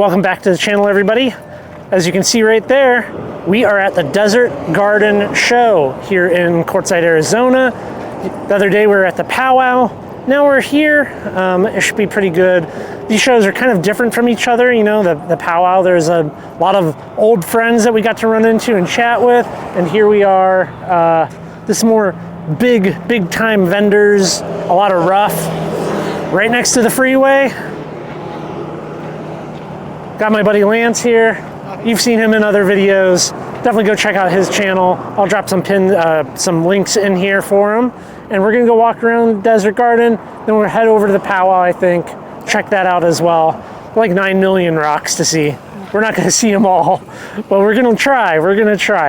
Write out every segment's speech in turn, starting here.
Welcome back to the channel, everybody. As you can see right there, we are at the Desert Garden Show here in Quartzsite, Arizona. The other day we were at the powwow. Now we're here. It should be pretty good. These shows are kind of different from each other. You know, the powwow, there's a lot of old friends that we got to run into and chat with. And here we are, this more big time vendors, a lot of rough, right next to the freeway. Got my buddy Lance here. You've seen him in other videos. Definitely go check out his channel. I'll drop some links in here for him. And we're gonna go walk around the Desert Garden. Then we'll head over to the powwow, I think. Check that out as well. Like 9 million rocks to see. We're not gonna see them all, but we're gonna try.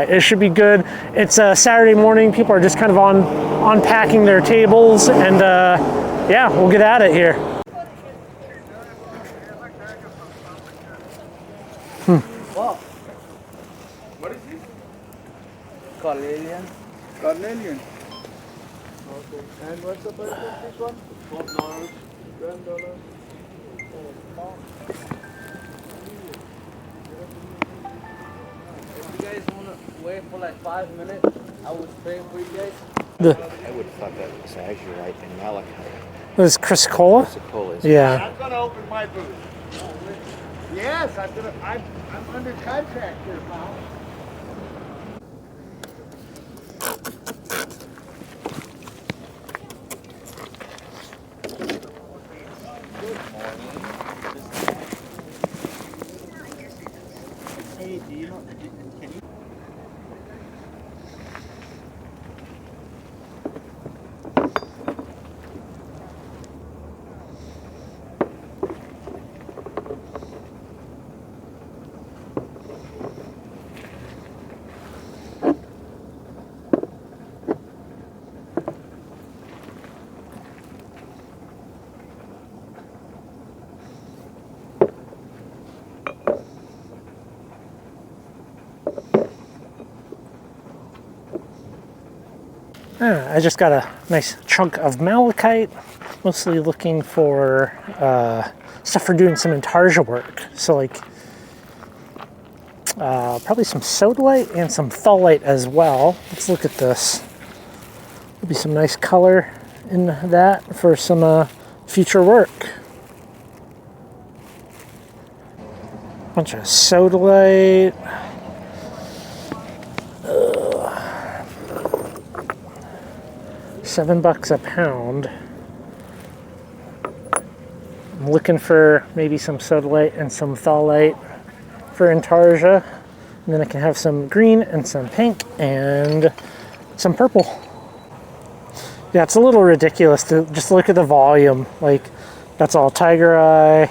It should be good. It's a Saturday morning. People are just kind of unpacking their tables, and yeah, we'll get at it here. Wow. What is this? Carnelian. Carnelian. Okay. And what's the price of this one? $12. $12. If you guys want to wait for like 5 minutes, I would spray for you guys. I would have thought that was azurite and malachite. This is Chrysocolla? Chrysocolla. Yeah. I'm gonna open my booth. Yes, I'm under contract here, pal. Good morning. Hey, do you know? Can you? I just got a nice chunk of malachite, mostly looking for stuff for doing some intarsia work. So like probably some sodalite and some thaulite as well. Let's look at this. There'll be some nice color in that for some future work. Bunch of sodalite. $7 a pound. I'm looking for maybe some sodalite and some thaulite for intarsia. And then I can have some green and some pink and some purple. Yeah, it's a little ridiculous to just look at the volume. Like, that's all tiger eye.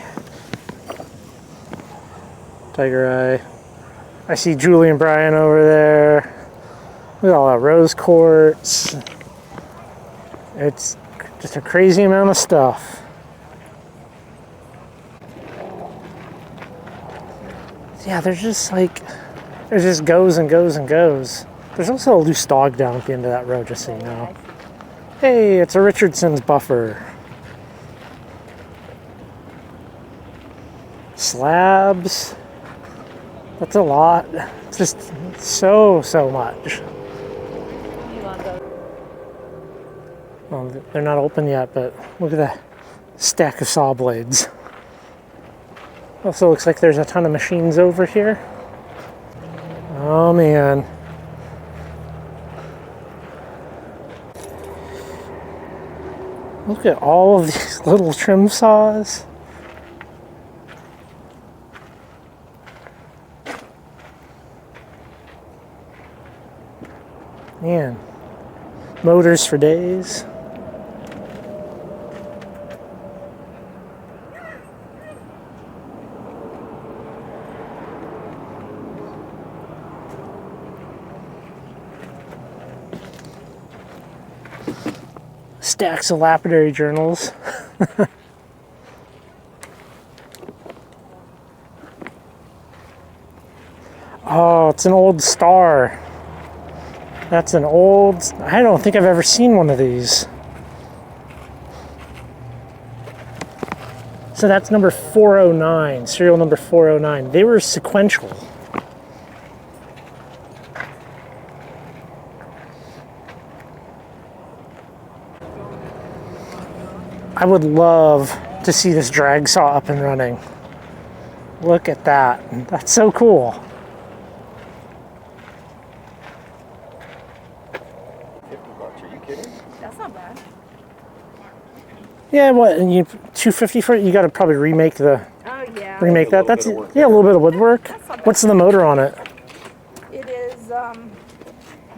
I see Julie and Brian over there. Look at all that rose quartz. It's just a crazy amount of stuff. Yeah, there's just goes and goes and goes. There's also a loose dog down at the end of that road, just so you know. Hey, it's a Richardson's buffer. Slabs. That's a lot. It's just so much. Well, they're not open yet, but look at that stack of saw blades. Also looks like there's a ton of machines over here. Oh man. Look at all of these little trim saws. Man, motors for days. Stacks of lapidary journals. Oh, it's an old star. That's an old... I don't think I've ever seen one of these. So that's number 409, serial number 409. They were sequential. I would love to see this drag saw up and running. Look at that. That's so cool. $50, are you kidding? That's not bad. Yeah, what? And you $250 for it? You got to probably remake the Oh yeah. remake that. That's bit of work yeah, a little bit of woodwork. What's the motor on it? It is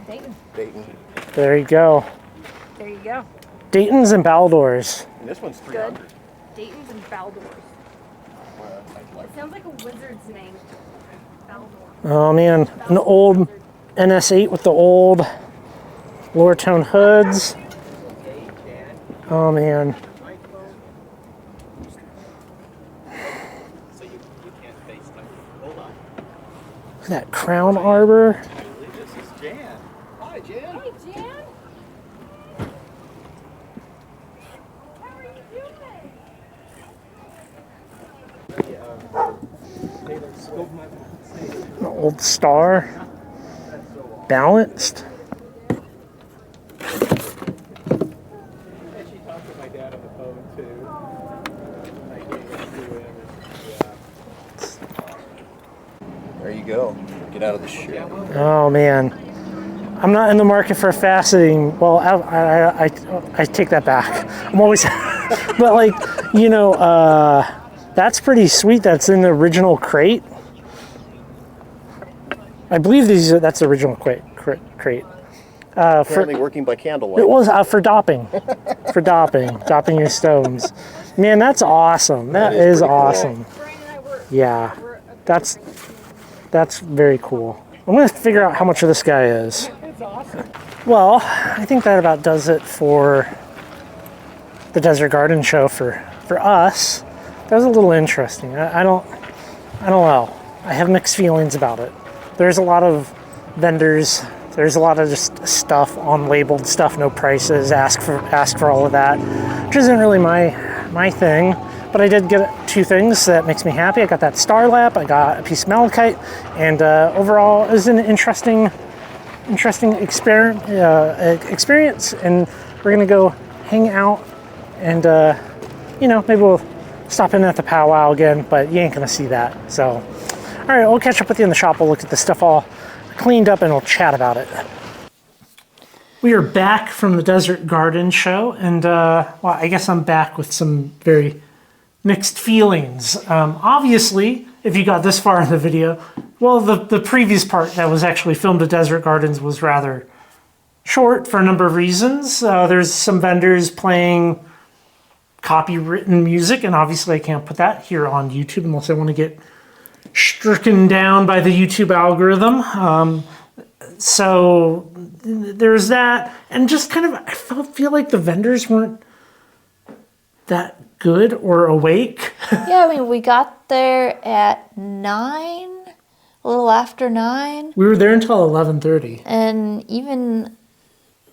Dayton. Dayton. There you go. There you go. Dayton's and Baldors. And this one's Good. 300. Dayton's and Baldors. It sounds like a wizard's name. Baldor. Oh man, an old NS8 with the old lower tone hoods. Oh man. Look at that crown arbor. This is Jan. Hi, Jan. Hey Jan. How are you doing? An old Star. Balanced. She talked to my dad on the phone too. I can't get through it. There you go. Get out of the shit. Oh man. I'm not in the market for faceting. Well, I take that back. I'm always, but like, you know, that's pretty sweet. That's in the original crate. I believe that's the original crate. Currently working by candlelight. It was for dopping, dopping your stones. Man, that's awesome. That is pretty cool. awesome. Brian and I were. Yeah, that's very cool. I'm gonna figure out how much of this guy is. It's awesome. Well, I think that about does it for the Desert Garden show for us. That was a little interesting. I don't know. I have mixed feelings about it. There's a lot of vendors. There's a lot of just stuff, unlabeled stuff, no prices. Ask for all of that, which isn't really my thing. But I did get two things that makes me happy. I got that Star Lap. I got a piece of malachite, and overall, it was an interesting experience. And we're gonna go hang out, and maybe we'll stop in at the powwow again. But you ain't gonna see that. So, all right, we'll catch up with you in the shop. We'll look at the stuff all cleaned up, and we'll chat about it. We are back from the Desert Garden show, and well, I guess I'm back with some very mixed feelings. Obviously, if you got this far in the video, well, the previous part that was actually filmed at Desert Gardens was rather short for a number of reasons. There's some vendors playing copywritten music, and obviously I can't put that here on YouTube unless I want to get stricken down by the YouTube algorithm. So there's that, and just kind of, I feel like the vendors weren't that good or awake. Yeah, I mean, we got there at 9, a little after 9. We were there until 11:30. And even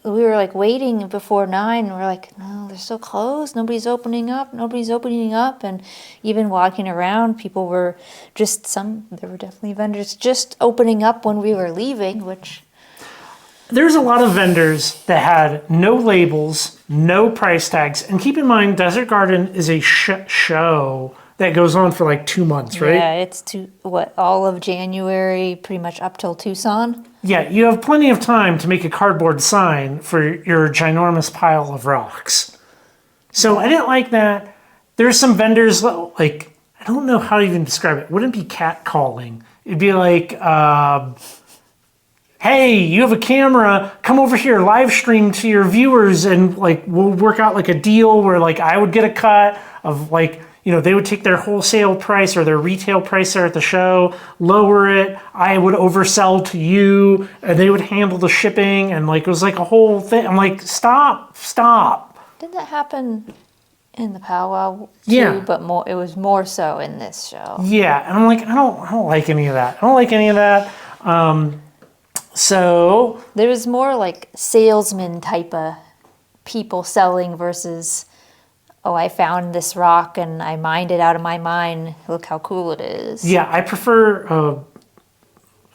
we were like waiting before 9. And we're like, no, they're still closed. Nobody's opening up. And even walking around, people were there were definitely vendors just opening up when we were leaving, which... There's a lot of vendors that had no labels, no price tags. And keep in mind, Desert Garden is a show that goes on for like 2 months, right? Yeah, it's all of January, pretty much up till Tucson. Yeah, you have plenty of time to make a cardboard sign for your ginormous pile of rocks. So I didn't like that. There's some vendors, like, I don't know how to even describe it. It wouldn't be catcalling. It'd be like, hey, you have a camera, come over here, live stream to your viewers, and like we'll work out like a deal where like I would get a cut of like, they would take their wholesale price or their retail price there at the show, lower it, I would oversell to you, and they would handle the shipping, and like it was like a whole thing. I'm like, stop. Didn't that happen in the powwow too? Yeah. But it was more so in this show. Yeah, and I'm like, I don't like any of that. So There was more like salesman type of people selling versus oh, I found this rock and I mined it out of my mine. Look how cool it is. Yeah, I prefer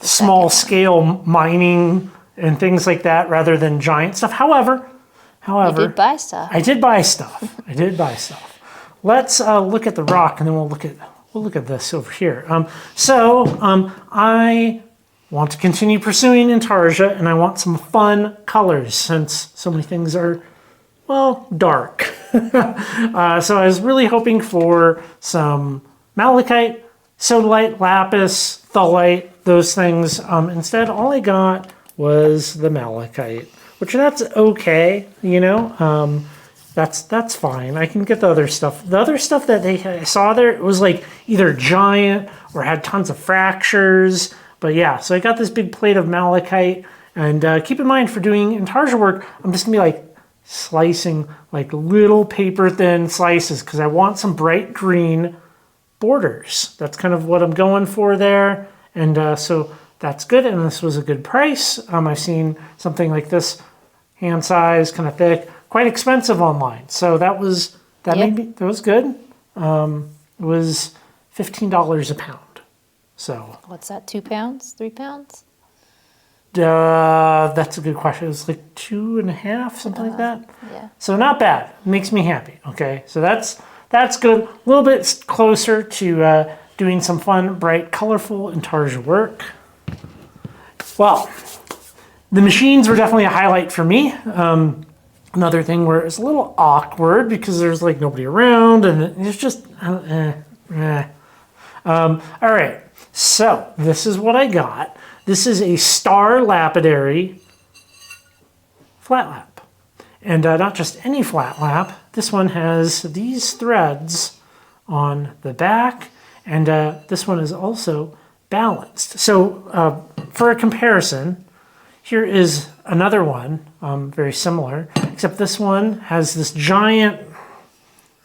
small scale mining and things like that rather than giant stuff. However, You did buy stuff. I did buy stuff. I did buy stuff. Let's look at the rock, and then we'll look at this over here. I want to continue pursuing Intarsia, and I want some fun colors since so many things are, well, dark. So I was really hoping for some malachite, sodalite, lapis, tholite, those things. Instead, all I got was the malachite, which that's okay, you know. That's fine. I can get the other stuff. The other stuff that I saw there, it was like either giant or had tons of fractures. But yeah, so I got this big plate of malachite. And keep in mind, for doing Intarsia work, I'm just gonna be like slicing like little paper thin slices because I want some bright green borders. That's kind of what I'm going for there. And so that's good. And this was a good price. I've seen something like this, hand size, kind of thick, quite expensive online. So that was that was good. It was $15 a pound. So What's that, 2 pounds, 3 pounds? that's a good question. It was like 2.5, something like that. Yeah. So not bad. Makes me happy. Okay, so that's good. A little bit closer to doing some fun, bright, colorful Intarsia work. Well, the machines were definitely a highlight for me. Another thing where it's a little awkward because there's like nobody around and it's just all right, so this is what I got. This is a star lapidary flat lap. And not just any flat lap. This one has these threads on the back, and this one is also balanced. So for a comparison, here is another one, very similar, except this one has this giant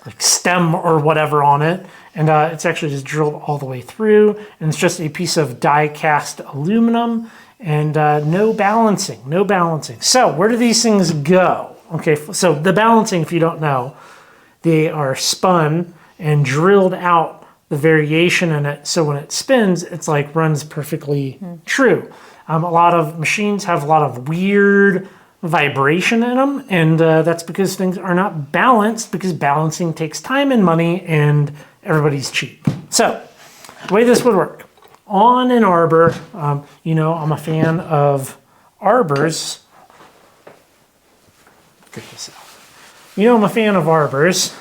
like stem or whatever on it, and it's actually just drilled all the way through, and it's just a piece of die-cast aluminum, and no balancing. So where do these things go? Okay, so the balancing, if you don't know, they are spun and drilled out the variation in it, so when it spins, it's like runs perfectly true. A lot of machines have a lot of weird vibration in them, and that's because things are not balanced, because balancing takes time and money, and everybody's cheap. So the way this would work, on an arbor, you know, I'm a fan of arbors. Get this out. You know, I'm a fan of arbors,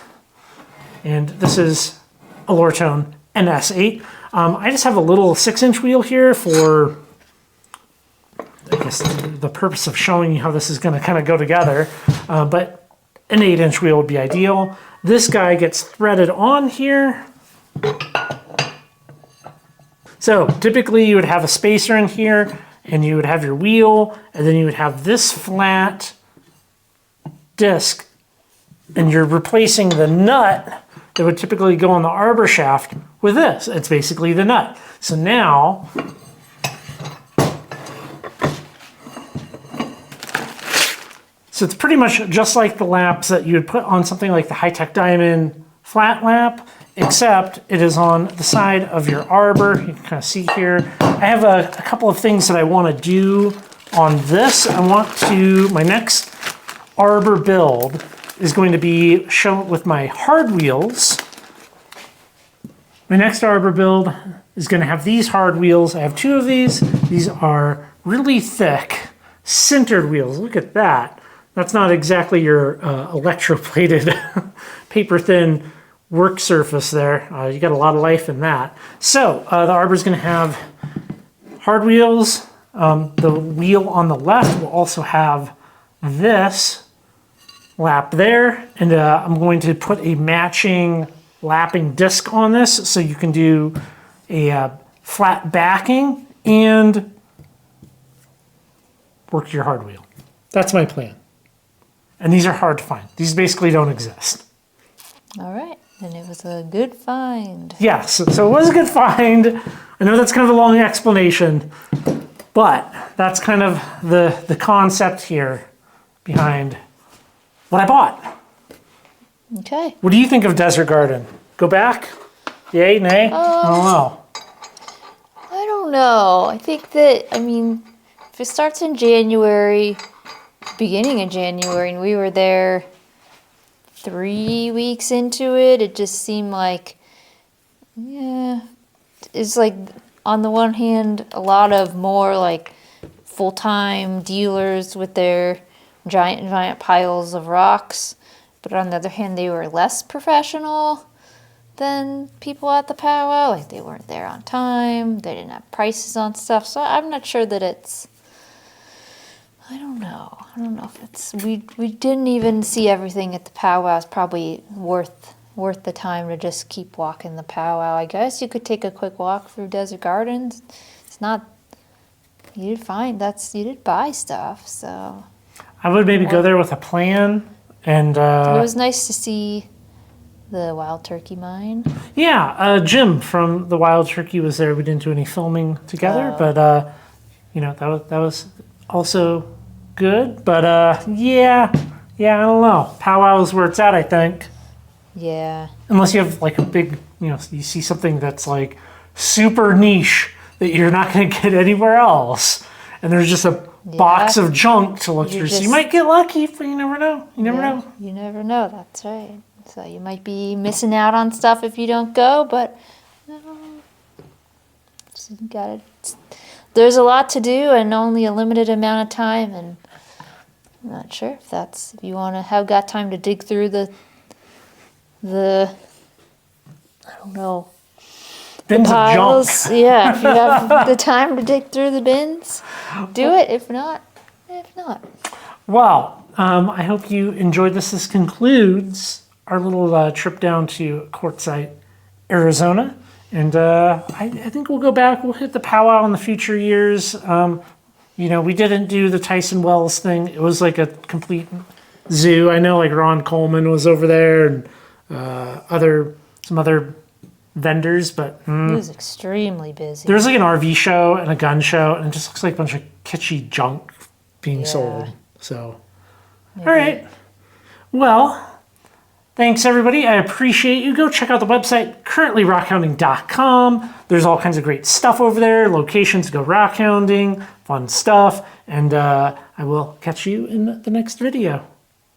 and this is a Lortone NS8. I just have a little 6-inch wheel here for, I guess, the purpose of showing you how this is going to kind of go together, but an 8-inch wheel would be ideal. This guy gets threaded on here. So typically you would have a spacer in here, and you would have your wheel, and then you would have this flat disc, and you're replacing the nut that would typically go on the arbor shaft with this. It's basically the nut. So now, so it's pretty much just like the laps that you would put on something like the High-Tech Diamond flat lap, except it is on the side of your arbor. You can kind of see here. I have a couple of things that I want to do on this. My next arbor build is going to be shown with my hard wheels. My next arbor build is going to have these hard wheels. I have 2 of these. These are really thick, sintered wheels. Look at that. That's not exactly your electroplated, paper-thin work surface there. You got a lot of life in that. So the arbor is going to have hard wheels. The wheel on the left will also have this lap there, and I'm going to put a matching lapping disc on this so you can do a flat backing and work your hard wheel. That's my plan. And these are hard to find. These basically don't exist. All right, then it was a good find. Yes, so it was a good find. I know that's kind of a long explanation, but that's kind of the concept here behind what I bought. Okay. What do you think of Desert Garden? Go back? Yay, nay? I don't know. I don't know. I think that, I mean, if it starts in January, beginning of January, and we were there 3 weeks into it, it just seemed like, yeah, it's like, on the one hand, a lot of more like full-time dealers with their giant piles of rocks, but on the other hand, they were less professional than people at the powwow. Like, they weren't there on time, they didn't have prices on stuff, so I'm not sure that it's, I don't know if it's, we didn't even see everything at the powwow. It's probably worth the time to just keep walking the powwow. I guess you could take a quick walk through Desert Gardens. It's not, you did buy stuff, so. I would maybe go there with a plan, and It was nice to see the wild turkey mine. yeah, Jim from the Wild Turkey was there. We didn't do any filming together, but you know, that was also good. But yeah, I don't know. Powwow is where it's at, I think. Yeah. Unless you have like a big, you know, you see something that's like super niche that you're not going to get anywhere else, and there's just a box of junk to look through. So you might get lucky, but you never know. You never know. You never know. That's right. So you might be missing out on stuff if you don't go, but so you gotta, there's a lot to do and only a limited amount of time, and I'm not sure if you want to have got time to dig through the I don't know, Bins of junk. piles. Yeah, if you have the time to dig through the bins, do it. If not. Well, I hope you enjoyed this. This concludes our little trip down to Quartzsite, Arizona. And I think we'll go back. We'll hit the powwow in the future years. You know, we didn't do the Tyson Wells thing. It was like a complete zoo. I know like Ron Coleman was over there, and some other vendors, but It was extremely busy. there's like an RV show and a gun show, and it just looks like a bunch of kitschy junk being sold. So, all right. Well, thanks everybody. I appreciate you. Go check out the website, currently rockhounding.com. There's all kinds of great stuff over there, locations to go rockhounding, fun stuff, and I will catch you in the next video.